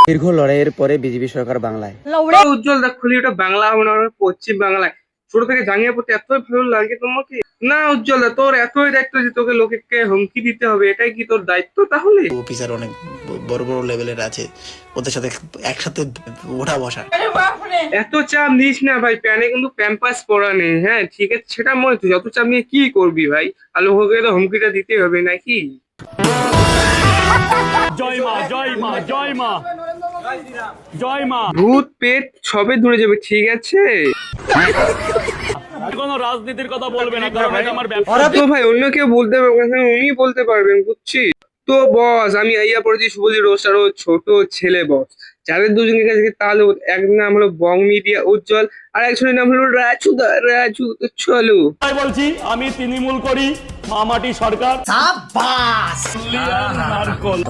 দীর্ঘ লড়াইয়ের পরে বিজেপি সরকার বাংলায়। উজ্জ্বল দেখ খুলি ওটা বাংলা হবে না, পশ্চিম বাংলায়। ছোট থেকে জাঙ্গিয়া পড়তে এতই ভালো লাগে তোমাকে? না উজ্জ্বল দা, তোর এতই দায়িত্ব যে তোকে লোকেকে হুমকি দিতে হবে, এটাই কি তোর দায়িত্ব তাহলে? অফিসার অনেক বড় বড় লেভেলের আছে, ওদের সাথে একসাথে ওঠা বসা। এত চাপ নিস না ভাই, প্যানে কিন্তু প্যাম্পাস পরা নেই। হ্যাঁ ঠিক আছে, সেটা মনে তুই যত চাপ নিয়ে কি করবি ভাই? আর লোককে তো হুমকিটা দিতে হবে নাকি? জয় মা জয় মা জয় মা জয় মা। ভূত পেট সবে দূরে যাবে, ঠিক আছে? কোনো রাজনীতির কথা বলবে না, কারণ এটা আমার ব্যবসা। তো ভাই অন্য কেউ বলতে পারবে না, উনি বলতে পারবেন, বুঝছি তো বস। আমি আইয়া পড়েছি শুভজি রোস্টার ও ছোট ছেলে বস, যাদের দুজনের কাছে তাহলে এক নাম হলো বং মিডিয়া উজ্জ্বল, আর একজনের নাম হলো রাজুদা। রাজু তো চলো তাই বলছি, আমি তৃণমূল করি, মামাটি সরকার। নারকল।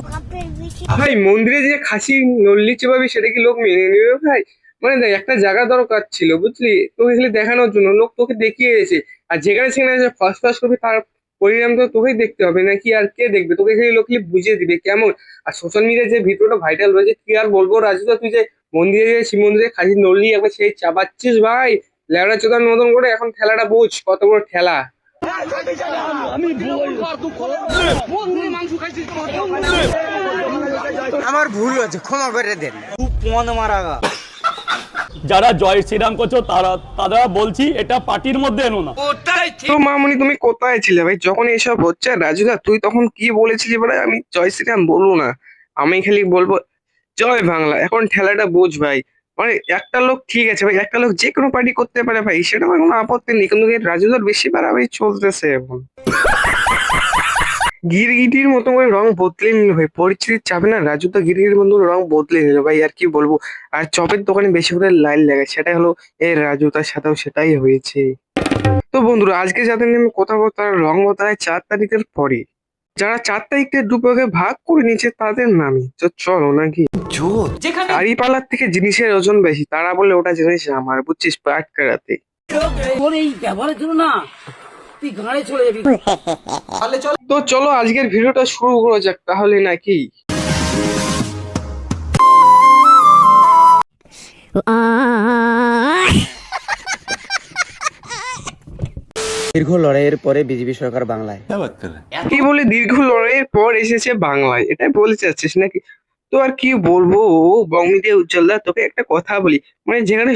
ভাই মন্দিরে যে খাসি নল্লি চেপাবি সেটা কি লোক মেনে নেবে ভাই? মানে দেখ, একটা জায়গা দরকার ছিল বুঝলি, তোকে খালি দেখানোর জন্য লোক তোকে দেখিয়ে এসেছে। আর যেখানে সেখানে ফার্স্ট ফার্স্ট করবি, তার পরিণাম তো তোকেই দেখতে হবে নাকি? আর কে দেখবে তোকে? খালি লোক খালি বুঝিয়ে দিবে কেমন। আর সোশ্যাল মিডিয়ায় যে ভিডিওটা ভাইরাল হয়েছে, কি আর বলবো রাজুদা, তুই যে মন্দিরে যে শিব মন্দিরে খাসি নল্লি একবার সেই চাবাচ্ছিস ভাই, লেবড়া চোদার মতন করে। এখন ঠেলাটা বুঝ কত বড় ঠেলা। আমার ভুল হয়েছে, ক্ষমা করে দেন। খুব পন মারা গা। যারা জয় শ্রীরাম করছো তারা বলছি এটা পার্টির মধ্যে এনো না। তো মামুনি তুমি কোথায় ছিলে ভাই যখন এসব হচ্ছে? রাজুদা তুই তখন কি বলেছিলি? বলে আমি জয় শ্রীরাম বলবো না, আমি খালি বলবো জয় বাংলা। এখন ঠেলাটা বুঝ ভাই। মানে একটা লোক ঠিক আছে ভাই, একটা লোক যে কোনো পার্টি করতে পারে ভাই, সেটা আমার কোনো আপত্তি নেই, কিন্তু এই রাজুদার বেশি বাড়াবাড়ি চলতেছে এখন। গিরগিটির মতো করে রং বদলে নিল ভাই, পরিচিতির চাপে না রাজুদা গিরগিটির মতো রং বদলে নিল ভাই, আর কি বলবো। আর চপের দোকানে বেশি করে লাইন লাগায়, সেটাই হলো এই রাজুদার সাথেও সেটাই হয়েছে। তো বন্ধুরা, আজকে যাদের নিয়ে আমি কথা বলবো তারা রং বদলায় 4 তারিখের পরে। যারা 4 তারিখে দুভাগে ভাগ করে নিয়েছে তাদের নামে তো চলো নাকি। দাড়িপাল্লার থেকে জিনিসের ওজন বেশি, তারা বলে ওটা জিনিস আমার, বুঝছিস, পাট কাটাতে। তোর এই ব্যবহারের জন্য না তুই গাড়ি চলে যাবি। তো চলো আজকের ভিডিওটা শুরু করা যাক তাহলে নাকি। দীর্ঘ লড়াইয়ের পরে বিজেপি সরকার বাংলায়। কি বলে দীর্ঘ লড়াইয়ের পর এসেছে বাংলায়, এটাই বলতে চাচ্ছিস নাকি? তো আর কি বলবো বংমিতে উজ্জ্বলদা, তোকে একটা কথা বলি, মানে যেখানে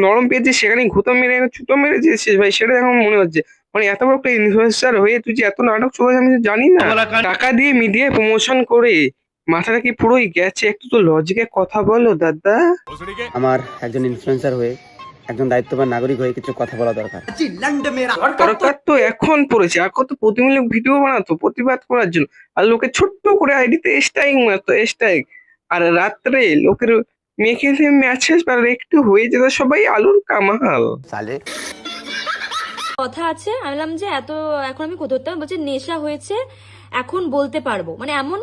নরম পেয়েছিস সেখানে ঘুতো মেরে ছুতো মেরে দিয়েছিস ভাই, সেটা এখন মনে হচ্ছে। মানে এত বড় একটা ইনফ্লুয়েন্সার হয়ে তুই যে এত নাটক চলে আমি তো জানি না। টাকা দিয়ে মিডিয়ায় প্রমোশন করে মাথাটা কি পুরোই গেছে? একটু তো লজিকে কথা বলো দাদা। আমার একজন ইনফ্লুয়েন্সার হয়ে, একজন দায়িত্ববান নাগরিক হয়ে কিছু কথা বলা দরকার। দরকার তো এখন পড়েছে, এখন তো প্রতিমূলক ভিডিও বানাতো প্রতিবাদ করার জন্য, আর লোকে ছোট্ট করে আইডিতে স্ট্রাইক মারতো, স্ট্রাইক। আর রাত্রে লোকের মেখে ম্যাচেস আর একটু হয়ে যেত সবাই আলুর কামাল। সালে কথা আছে, আমি বললাম যে এত এখন আমি ধরতে পারবো, বলছে নেশা হয়েছে এখন বলতে পারবো, মানে এমন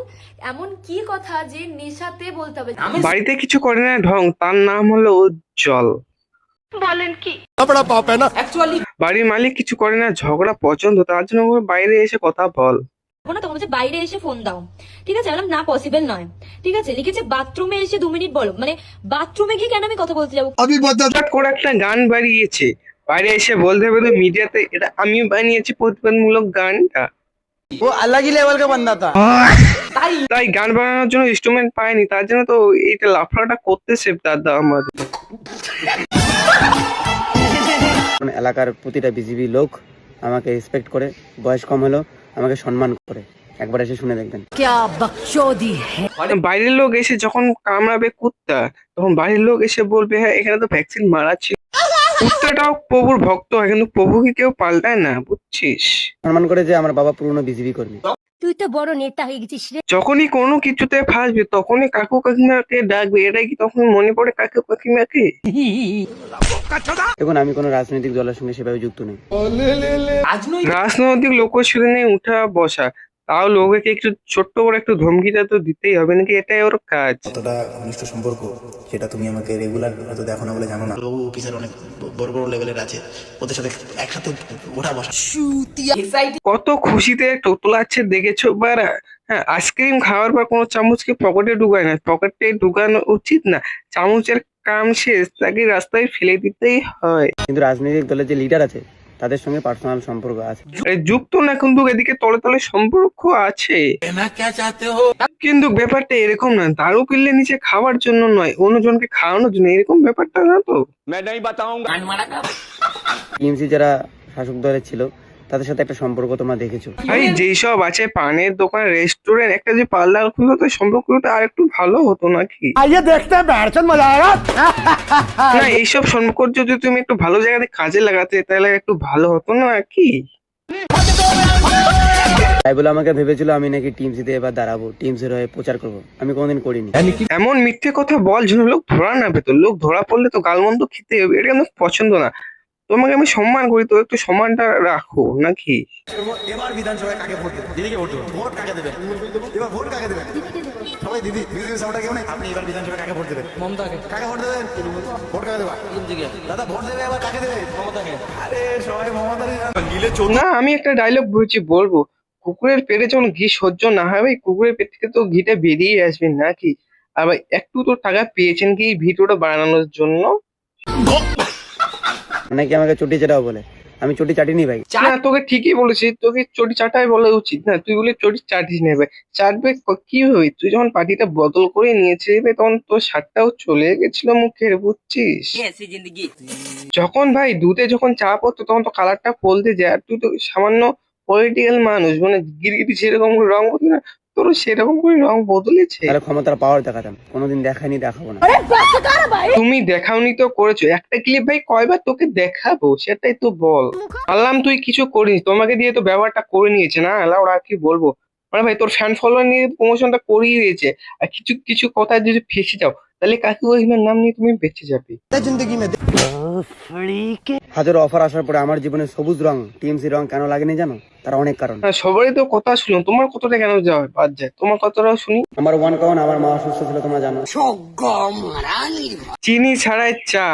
এমন কি কথা যে নেশাতে বলতে হবে। বাড়িতে কিছু করে না ঢং, তার নাম হলো উজ্জ্বল। বলেন কি? বাড়ির মালিক কিছু করে না, ঝগড়া পছন্দ, তার জন্য ওকে বাইরে এসে কথা বল। না তখন বলছে বাইরে এসে ফোন দাও, ঠিক আছে? বললাম না পসিবল নয়, ঠিক আছে? লিখেছে বাথরুমে এসে 2 মিনিট বলো, মানে বাথরুমে গিয়ে কেন আমি কথা বলতে যাবো? হঠাৎ করে একটা গান বাড়িয়েছে, বাইরে এসে বলতে হবে তো মিডিয়াতে, এটা আমি বানিয়েছি প্রতিবাদমূলক গানটা। ও अलग ही लेवल का बंदा था। তাই গান বানানোর জন্য ইনস্ট্রুমেন্ট পায়নি, তার জন্য তো এইটা লাফড়াটা করতেছে দাদা আমাদের। মানে এলাকার প্রতিটা বিজেপি লোক আমাকে রেসপেক্ট করে, বয়স কম হলেও আমাকে সম্মান করে। একবার এসে শুনে দেখবেন। বাইরের লোক এসে যখন কামড়াবে কুত্তা, তখন বাড়ির লোক এসে বলবে হ্যাঁ এখানে তো ভ্যাকসিন মারা ছিল। কুত্তাটাও প্রভুর ভক্ত হয়, কিন্তু প্রভুকে কেউ পাল্টায় না, বুঝছিস। সম্মান করে যে আমার বাবা পুরনো বিজেপি কর্মী। তুই তো বড় নেতা হয়ে গেছিস রে। যখনই কোনো কিছুতে ফাঁসবে তখনই কাকু কাকিমাকে ডাকবে, এটাই কি তখন মনে পড়ে কাকু কাকিমাকে? দেখুন, আমি কোনো রাজনৈতিক দলের সঙ্গে সেভাবে যুক্ত নেই। রাজনৈতিক লোকশীলনে উঠা বসা, তাও লোককে একটু ছোট্ট করে একটু ধমকিটা তো দিতেই হবে নাকি, এটাই ওর কাজ। কতটা ঘনিষ্ঠ সম্পর্ক সেটা তুমি আমাকে রেগুলার হয়তো দেখো না বলে জানো না। অফিসার অনেক বড় বড় লেভেলের আছে, ওদের সাথে একসাথে ওঠা বসা। কত খুশিতে টোতলাচ্ছে দেখেছো বারা, হ্যাঁ, আইসক্রিম খাওয়ার পর কোনো চামচকে পকেটে ঢুকায় না, পকেটে ঢুকানো উচিত না। চামচের কাম শেষ, তাকে রাস্তায় ফেলে দিতেই হয়। কিন্তু রাজনৈতিক দলের যে লিডার আছে তাদের সঙ্গে পার্সোনাল সম্পর্ক আছে। যুক্ত না, কিন্তু এদিকে তলে তলে সম্পর্ক আছে। কিন্তু ব্যাপারটা এরকম না, দারু কিনলে নিচে খাওয়ার জন্য নয়, অন্যজনকে খাওয়ানোর জন্য, এরকম ব্যাপারটা না তো। টিএমসি যারা শাসক দলের ছিল তাদের সাথে একটা সম্পর্ক তোমরা দেখেছো। ভাই যেসব আছে পানের দোকান, রেস্টুরেন্ট, একটা যে পার্লার খুলতো, তো সম্পর্কটা আর একটু ভালো হতো নাকি? না, এইসব সম্পর্ক যদি তুমি একটু ভালো জায়গাতে কাজে লাগাতে তাহলে একটু ভালো হতো না কি? তাই বলে আমাকে ভেবেছিল আমি নাকি টিএমসিতে এবার দাঁড়াবো, টিএমসির হয়ে প্রচার করবো। আমি কোনোদিন করিনি। এমন মিথ্যে কথা বল যেন লোক ধরা না পেতো। লোক ধরা পড়লে তো গালমন্দ খেতে হবে, এটা আমার পছন্দ না। তোমাকে আমি সম্মান করি, তো একটু সম্মানটা রাখো নাকি? এবার বিধানসভায় কাকে ভোট দেবেন? দিদিকে ভোট দেবেন। ভোট কাকে দেবেন? এবার ভোট কাকে দেবেন? সবাই দিদি সামনে কেউ নেই। আপনি এবার বিধানসভায় কাকে ভোট দেবেন? মমতাকে। কাকে ভোট দেবেন? ভোট কাকে দেবেন? দাদা ভোট দেবে এবার কাকে দেবে? মমতাকে। আরে সবাই মমতারই না, আমি একটা ডায়লগ বলবো, কুকুরের পেটে যখন ঘি সহ্য না হয় ভাই, কুকুরের পেট থেকে তো ঘিটা বেরিয়ে আসবে নাকি? আর ভাই একটু তো টাকা পেয়েছেন কি এই ভিডিওটা বানানোর জন্য? নাকি আমাকে চটি চাটাও বলে। আমি চটি চাটিনি ভাই। না, তোকে ঠিকই বলেছি, তোকে চটি চাটাই বলা উচিত না। তুই বলে চটি চাটিস না ভাই। চাটবে কি হবে? তুই যখন পার্টিটা বদল করে নিয়েছিস ভাই, তখন তোর শার্টটাও চলে গেছিল মুখে, বুঝছিস? যখন ভাই দুধে যখন চা পড়তো তখন তো কালারটা বলতে যায়। আর তুই তো সামান্য পলিটিক্যাল মানুষ, মানে গিরগিটি যেরকম করে রং বদলে না, তোরও সেরকম করে রং বদলেছে। তাহলে ক্ষমতার পাওয়ার দেখাতাম। কোনোদিন দেখাইনি, দেখাবো না। তুমি দেখাওনি তো করেছো। একটা ক্লিপ ভাই কয়বার তোকে দেখাবো সেটাই তো বল। বললাম তুই কিছু করিস, তোমাকে দিয়ে তো ব্যবহারটা করে নিয়েছে না, ওরা কি বলবো। মানে ভাই তোর ফ্যান ফলোয়ার নিয়ে প্রমোশনটা করিয়ে দিয়েছে, আর কিছু কিছু কথা যদি ফেসে যাও তাহলে কাকু ওহিমের নাম নিয়ে তুমি বেঁচে যাবে। হাজারো অফার আসার পরে আমার জীবনে সবুজ রং, টিএমসি রং কেন লাগেনি জানো? তার অনেক কারণ। হ্যাঁ, সবারই তো কথা শুনো, তোমার কথাটা কেন যাওয়া বাদ যায়? তোমার কথাটাও শুনি। আমার ওয়ান কারণ, আমার মা অসুস্থ ছিল, তোমরা জানো। চিনি ছাড়াই চা,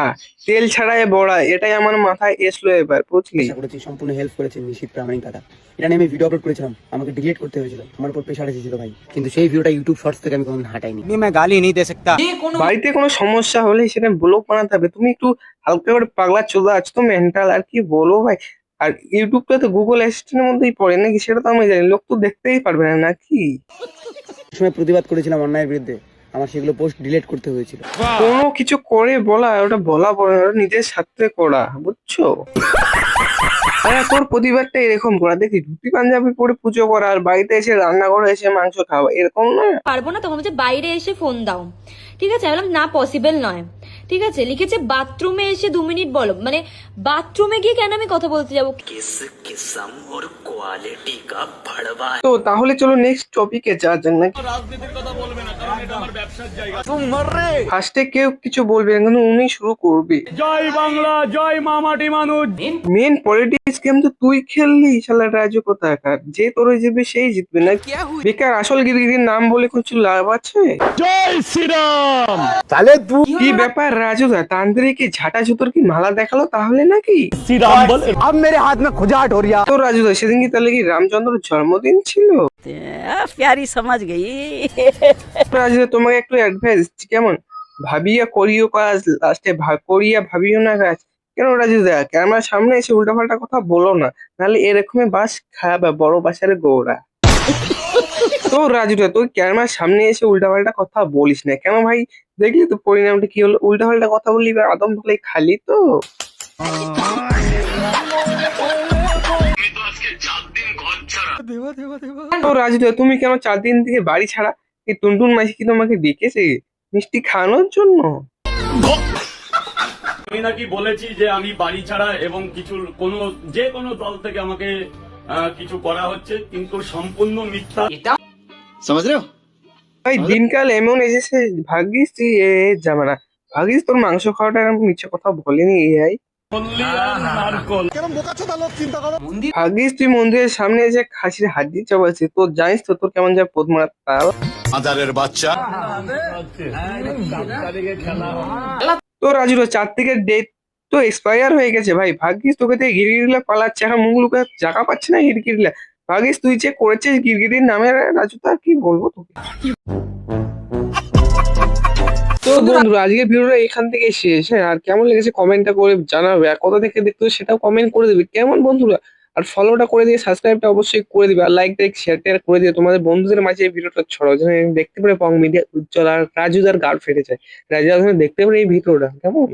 তেল ছাড়াই বড়া, এটাই আমার মাথায় এসলো এবার, বুঝলি? চেষ্টা করেছি, সম্পূর্ণ হেল্প করেছে নিশিত প্রামাণিক দাদা। এটা নিয়ে আমি ভিডিও আপলোড করেছিলাম, আমাকে ডিলিট করতে হয়েছিল, আমার উপর প্রেশার এসেছিল ভাই। কিন্তু সেই ভিডিওটা ইউটিউব শর্টস থেকে আমি কোনোদিন হাঁটাইনি। বাড়িতে কোনো সমস্যা হলে সেটা ব্লগ বানাতে হবে। তুমি একটু হালকা করে পাগলা চোদা আছো তো, মেন্টাল, আর কি বলো ভাই। আর ইউটিউবটা তো গুগল অ্যাসিস্ট্যান্টের মধ্যেই পড়ে নাকি, সেটা তো আমি জানি। লোক তো দেখতেই পারবে না নাকি? সময় প্রতিবাদ করেছিলাম অন্যায়ের বিরুদ্ধে, আমার সেগুলো পোস্ট ডিলিট করতে হয়েছিল। কোনো কিছু করে বলা, ওটা বলা পড়ে না, ওটা নিজের সাথে করা, বুঝছো? হ্যাঁ, তোর প্রতিবাদটা এরকম করা, দেখি ধুতি পাঞ্জাবি পরে পুজো করা আর বাড়িতে এসে রান্নাঘরে এসে মাংস খাওয়া, এরকম না। পারবো না, তখন বলছে বাইরে এসে ফোন দাও। ঠিক আছে, আমি বললাম না, পসিবল নয়। ঠিক আছে, লিখেছে বাথরুমে এসে 2 মিনিট বলো। মানে বাথরুমে গিয়ে কেন আমি কথা বলতে যাবো? তো তাহলে চলো নেক্সট টপিকে যা যাক নাকি। রাজনীতির কথা বলবে না, কারণ এটা আমার ব্যবসার জায়গা। ফার্স্টে কেউ কিছু বলবে না, কিন্তু উনি শুরু করবে। জয় বাংলা, জয় মামাটি মানুষ। মেন পলিটিক্স গেম তো তুই খেললি, শালা রাজু কোথাকার। যে তোরে জিতবে সেই জিতবে না, বেকার আসল গিরিগিরির নাম বলে কিছু লাভ আছে? জয় শ্রীরাম। কি ব্যাপার রাজু দা, তান্ত্রিক ঝাঁটা জুতোর কি মালা দেখালো তাহলে নাকি? শ্রীরাম বল। তো রাজু দা সেদিন কি তাহলে কি রামচন্দ্রের জন্মদিন ছিল? प्यारी समझ गई। রাজু দা তোমাকে একটু অ্যাডভাইস, কেমন ভাবিয়া করিও কাজ, লাস্টে করিয়া ভাবিও না কাজ। কেন রাজু দা ক্যামেরার সামনে এসে উল্টাপাল্টা কথা বলো না, নাহলে এরকমই বাস খাবে বড় বাসার গৌড়া। তো রাজু দা তুই ক্যামেরার সামনে এসে উল্টাপাল্টা কথা বলিস না কেন ভাই? দেখলি তো পরিণামটা কি হলো, উল্টাপাল্টা কথা বললি এবার আদম বলে খালি তো। তো রাজু দা তুমি কেন 4 দিন থেকে বাড়ি ছাড়া? এই টুনটুন মাসি কি তোমাকে ডেকেছে মিষ্টি খাওয়ানোর জন্য? আমি নাকি বলেছি যে আমি বাড়ি ছাড়া এবং কিছু যে কোনো দল থেকে আমাকে কিছু করা হচ্ছে, কিন্তু সম্পূর্ণ মিথ্যা। ভাই দিনকাল এমন এসেছে, ভাগ্যিস তুই জামানা, ভাগ্যিস তোর মাংস খাওয়াটা এরকম মিথ্যে কথা বলেনি এআই। ভাগ্যিস তুই মন্দিরের সামনে এসে খাসির হাড্ডি চাবাচ্ছিস, তোর জানিস তো তোর কেমন যায় পদ্মার তাল। তো রাজুর 4 থেকে ডেট তো এক্সপায়ার হয়ে গেছে ভাই। ভাগ্যিস তোকে দিয়ে গিরিগিরিলা পালাচ্ছে, এখন মুখ লুকে জায়গা পাচ্ছে না গিরিগিরিলা। ভাগিস তুই যে করেছিস গিরগিটির নামে, রাজু তার কি বলবো তোকে। তো বন্ধুরা আজকের ভিডিওটা এখান থেকে শেষ। হ্যাঁ, আর কেমন লেগেছে কমেন্টটা করে জানাবে, আর কোথা থেকে দেখতে হবে সেটাও কমেন্ট করে দেবে, কেমন বন্ধুরা। আর ফলোটা করে দিয়ে সাবস্ক্রাইবটা অবশ্যই করে দিবে, আর লাইক টাইক শেয়ার টেয়ার করে দিয়ে তোমাদের বন্ধুদের মাঝে এই ভিডিওটা ছড়াও, যেন দেখতে পারে পং মিডিয়া উজ্জ্বল আর রাজুদার গার্ড ফেটে যায়, রাজুদার দেখতে পারে এই ভিডিওটা, কেমন।